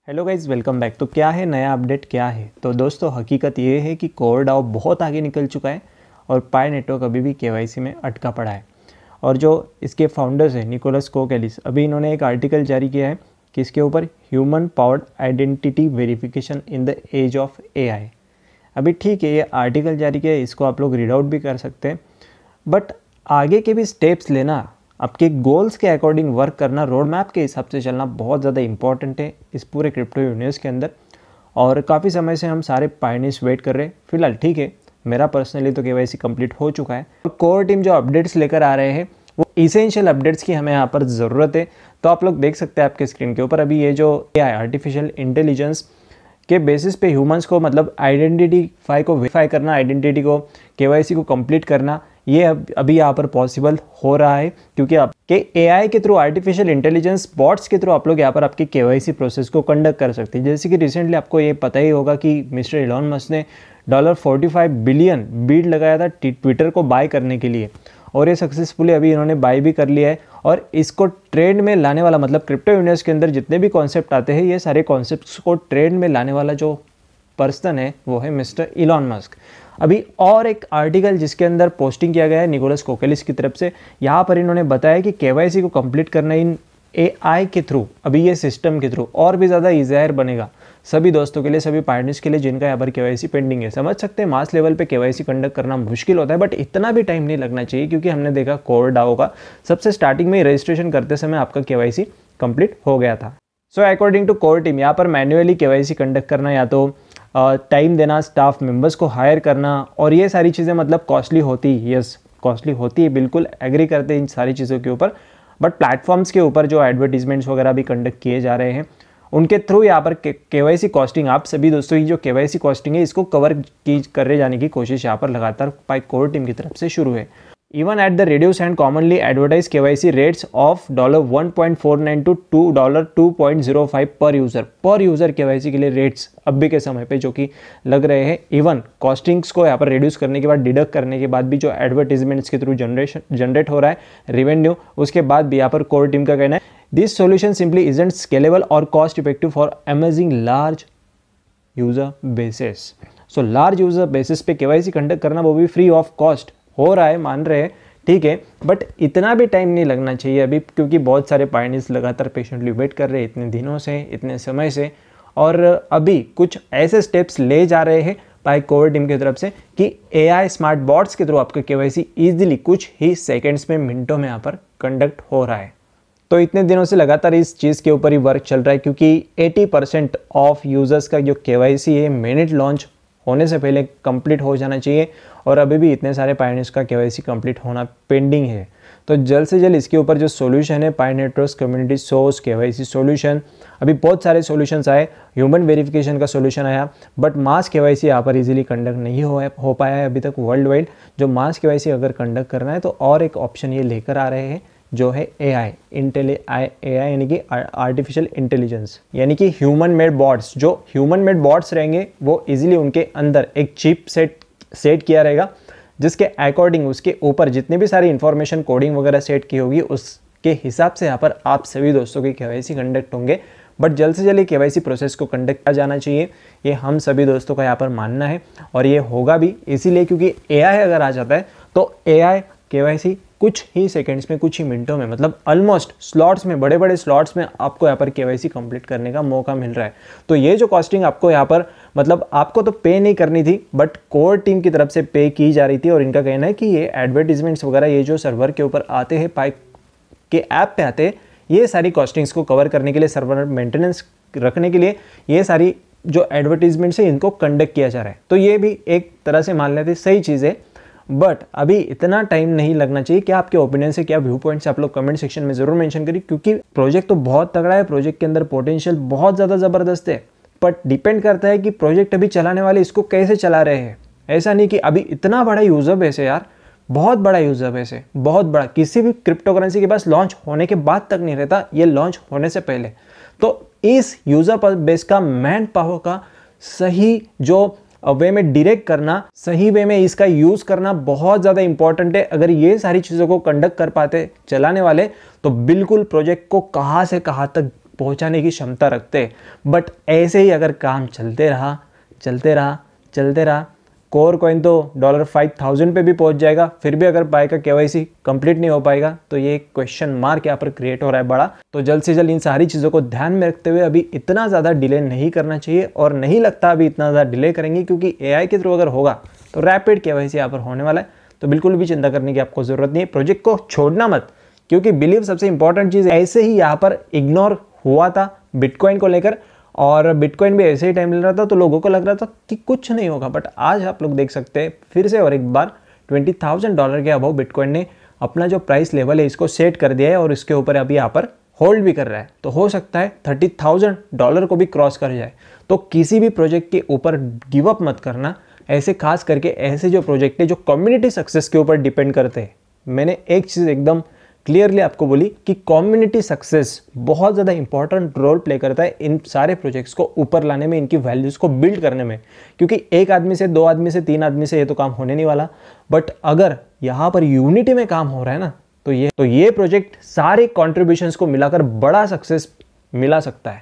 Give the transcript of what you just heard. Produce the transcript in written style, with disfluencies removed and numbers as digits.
Hello guys, welcome back. तो क्या है नया अपडेट, क्या है? तो दोस्तों हकीकत ये है कि कोरडाओ बहुत आगे निकल चुका है और पाई नेटवर्क अभी भी केवाईसी में अटका पड़ा है। और जो इसके फाउंडर्स हैं निकोलस कोकेलिस, अभी इन्होंने एक आर्टिकल जारी किया है कि इसके ऊपर human powered identity verification in the age of AI. अभी ठीक है, ये आर्टिकल जारी किया है, इसको आप लोग रीड आउट भी कर सकते हैं, बट आगे के भी स्टेप्स लेना, आपके गोल्स के अकॉर्डिंग वर्क करना, रोड मैप के हिसाब से चलना बहुत ज़्यादा इंपॉर्टेंट है इस पूरे क्रिप्टो यूनिवर्स के अंदर। और काफ़ी समय से हम सारे पायनियर्स वेट कर रहे हैं। फिलहाल ठीक है, मेरा पर्सनली तो केवाईसी कंप्लीट हो चुका है और कोर टीम जो अपडेट्स लेकर आ रहे हैं वो इसेंशियल अपडेट्स की हमें यहाँ पर ज़रूरत है। तो आप लोग देख सकते हैं आपके स्क्रीन के ऊपर अभी ये जो एआई आर्टिफिशियल इंटेलिजेंस के बेसिस पे ह्यूमंस को मतलब आइडेंटिफाई को वेरीफाई करना, आइडेंटिटी को केवाईसी को कंप्लीट करना, ये अभी यहाँ पर पॉसिबल हो रहा है क्योंकि आपके एआई के थ्रू, आर्टिफिशियल इंटेलिजेंस बॉट्स के थ्रू आप लोग यहाँ पर आपकी केवाईसी प्रोसेस को कंडक्ट कर सकते हैं। जैसे कि रिसेंटली आपको ये पता ही होगा कि मिस्टर इलॉन मस्क ने $45 बिलियन बीड लगाया था ट्विटर को बाय करने के लिए, और ये सक्सेसफुली अभी इन्होंने बाय भी कर लिया है। और इसको ट्रेंड में लाने वाला, मतलब क्रिप्टो यूनिवर्स के अंदर जितने भी कॉन्सेप्ट आते हैं, ये सारे कॉन्सेप्ट्स को ट्रेंड में लाने वाला जो पर्सन है वो है मिस्टर इलॉन मस्क। अभी और एक आर्टिकल जिसके अंदर पोस्टिंग किया गया है निकोलस कोकेलिस की तरफ से, यहाँ पर इन्होंने बताया कि केवाईसी को कंप्लीट करना इन एआई के थ्रू, अभी ये सिस्टम के थ्रू और भी ज़्यादा ईज़ियर बनेगा सभी दोस्तों के लिए, सभी पार्टनर्स के लिए जिनका यहाँ पर केवाईसी पेंडिंग है। समझ सकते हैं मास लेवल पे केवाईसी कंडक्ट करना मुश्किल होता है, बट इतना भी टाइम नहीं लगना चाहिए क्योंकि हमने देखा कोरडाओ का सबसे स्टार्टिंग में रजिस्ट्रेशन करते समय आपका केवाईसी कंप्लीट हो गया था। So according to core team, यहाँ पर मैन्युअली केवाईसी कंडक्ट करना या तो टाइम देना, स्टाफ मेंबर्स को हायर करना, और ये सारी चीज़ें मतलब कॉस्टली होती है। यस, कॉस्टली होती है, बिल्कुल एग्री करते हैं इन सारी चीज़ों के ऊपर। बट प्लेटफॉर्म्स के ऊपर जो एडवर्टीजमेंट्स वगैरह भी कंडक्ट किए जा रहे हैं उनके थ्रू यहाँ पर केवाईसी कॉस्टिंग, आप सभी दोस्तों की जो केवाईसी कॉस्टिंग है इसको कवर करे जाने की कोशिश यहाँ पर लगातार पाई कोर टीम की तरफ से शुरू है। Even at the reduced and commonly advertised KYC rates of $1.49 to $2.05 पर यूज़र KYC के लिए रेट्स अभी के समय पे जो कि लग रहे हैं। इवन कॉस्टिंग्स को यहाँ पर रिड्यूस करने के बाद, डिडक्ट करने के बाद भी जो एडवर्टीजमेंट्स के थ्रू जनरेट हो रहा है रेवेन्यू, उसके बाद भी यहाँ पर कोर टीम का कहना है this solution simply isn't scalable और cost effective for amazing large user basis. So large user basis पे केवाईसी कंडक्ट करना, वो भी फ्री ऑफ कॉस्ट हो रहा है, मान रहे हैं, ठीक है, बट इतना भी टाइम नहीं लगना चाहिए अभी क्योंकि बहुत सारे पायनियर्स लगातार पेशेंटली वेट कर रहे हैं इतने दिनों से, इतने समय से। और अभी कुछ ऐसे स्टेप्स ले जा रहे हैं पाई कोर टीम की तरफ से कि एआई स्मार्ट बॉट्स के थ्रू आपका केवाईसी इजीली कुछ ही सेकंड्स में, मिनटों में यहाँ पर कंडक्ट हो रहा है। तो इतने दिनों से लगातार इस चीज़ के ऊपर ही वर्क चल रहा है क्योंकि 80% ऑफ यूज़र्स का जो केवाईसी है मिनट लॉन्च होने से पहले कंप्लीट हो जाना चाहिए, और अभी भी इतने सारे पायनियर्स का केवाईसी कंप्लीट होना पेंडिंग है। तो जल्द से जल्द इसके ऊपर जो सॉल्यूशन है, Pi networks community source KYC solution, अभी बहुत सारे सॉल्यूशंस आए, ह्यूमन वेरिफिकेशन का सॉल्यूशन आया, बट मास केवाईसी यहाँ पर इजीली कंडक्ट नहीं हो पाया है अभी तक वर्ल्ड वाइड। जो मास केवाईसी अगर कंडक्ट करना है तो और एक ऑप्शन ये लेकर आ रहे हैं जो है एआई यानी कि आर्टिफिशियल इंटेलिजेंस, यानी कि ह्यूमन मेड बॉट्स। जो ह्यूमन मेड बॉट्स रहेंगे वो इजीली उनके अंदर एक चिप सेट किया रहेगा जिसके अकॉर्डिंग उसके ऊपर जितनी भी सारी इंफॉर्मेशन कोडिंग वगैरह सेट की होगी उसके हिसाब से यहाँ पर आप सभी दोस्तों की केवाईसी कंडक्ट होंगे। बट जल्द से जल्द केवाईसी प्रोसेस को कंडक्ट किया जाना चाहिए, ये हम सभी दोस्तों का यहाँ पर मानना है, और ये होगा भी इसीलिए क्योंकि एआई अगर आ जाता है तो एआई केवाईसी कुछ ही सेकंड्स में, कुछ ही मिनटों में, मतलब ऑलमोस्ट स्लॉट्स में, बड़े बड़े स्लॉट्स में आपको यहाँ पर केवाईसी कंप्लीट करने का मौका मिल रहा है। तो ये जो कॉस्टिंग आपको यहाँ पर, मतलब आपको तो पे नहीं करनी थी बट कोर टीम की तरफ से पे की जा रही थी, और इनका कहना है कि ये एडवर्टीजमेंट्स वगैरह ये जो सर्वर के ऊपर आते हैं, पाई के ऐप पे आते हैं, ये सारी कॉस्टिंग्स को कवर करने के लिए, सर्वर मेंटेनेंस रखने के लिए ये सारी जो एडवर्टीजमेंट्स है इनको कंडक्ट किया जा रहा है। तो ये भी एक तरह से मान लेते सही चीज़ है, बट अभी इतना टाइम नहीं लगना चाहिए। क्या आपके ओपिनियन से, क्या व्यू पॉइंट्स आप लोग कमेंट सेक्शन में जरूर मेंशन करिए क्योंकि प्रोजेक्ट तो बहुत तगड़ा है, प्रोजेक्ट के अंदर पोटेंशियल बहुत ज़्यादा ज़बरदस्त है, बट डिपेंड करता है कि प्रोजेक्ट अभी चलाने वाले इसको कैसे चला रहे हैं। ऐसा नहीं कि अभी इतना बड़ा यूज़र बेस है यार, बहुत बड़ा यूज़र बेस है, बहुत बड़ा, किसी भी क्रिप्टो करेंसी के पास लॉन्च होने के बाद तक नहीं रहता, ये लॉन्च होने से पहले। तो इस यूज़र बेस का मैन पावर का सही जो वे में डायरेक्ट करना, सही वे में इसका यूज़ करना बहुत ज़्यादा इंपॉर्टेंट है। अगर ये सारी चीज़ों को कंडक्ट कर पाते चलाने वाले तो बिल्कुल प्रोजेक्ट को कहाँ से कहाँ तक पहुंचाने की क्षमता रखते हैं। बट ऐसे ही अगर काम चलते रहा कोर कॉइन तो $5000 पे भी पहुंच जाएगा, फिर भी अगर पाई का केवाईसी कंप्लीट नहीं हो पाएगा तो ये एक क्वेश्चन मार्क यहाँ पर क्रिएट हो रहा है बड़ा। तो जल्द से जल्द इन सारी चीज़ों को ध्यान में रखते हुए अभी इतना ज़्यादा डिले नहीं करना चाहिए, और नहीं लगता अभी इतना ज़्यादा डिले करेंगे, क्योंकि AI के थ्रू अगर होगा तो रैपिड केवाईसी यहाँ पर होने वाला है। तो बिल्कुल भी चिंता करने की आपको ज़रूरत नहीं है, प्रोजेक्ट को छोड़ना मत, क्योंकि बिलीव सबसे इंपॉर्टेंट चीज़ ऐसे ही यहाँ पर इग्नोर हुआ था बिटकॉइन को लेकर, और बिटकॉइन भी ऐसे ही टाइम ले रहा था तो लोगों को लग रहा था कि कुछ नहीं होगा। बट आज आप लोग देख सकते हैं फिर से और एक बार $20,000 के अभाव बिटकॉइन ने अपना जो प्राइस लेवल है इसको सेट कर दिया है, और इसके ऊपर अभी यहाँ पर होल्ड भी कर रहा है। तो हो सकता है $30,000 को भी क्रॉस कर जाए। तो किसी भी प्रोजेक्ट के ऊपर गिव अप मत करना, ऐसे खास करके ऐसे जो प्रोजेक्ट है जो कम्युनिटी सक्सेस के ऊपर डिपेंड करते हैं। मैंने एक चीज़ एकदम क्लियरली आपको बोली कि कम्युनिटी सक्सेस बहुत ज़्यादा इंपॉर्टेंट रोल प्ले करता है इन सारे प्रोजेक्ट्स को ऊपर लाने में, इनकी वैल्यूज़ को बिल्ड करने में, क्योंकि एक आदमी से, 2 आदमी से, 3 आदमी से ये तो काम होने नहीं वाला। बट अगर यहाँ पर यूनिटी में काम हो रहा है ना, तो ये प्रोजेक्ट सारे कॉन्ट्रीब्यूशंस को मिलाकर बड़ा सक्सेस मिला सकता है।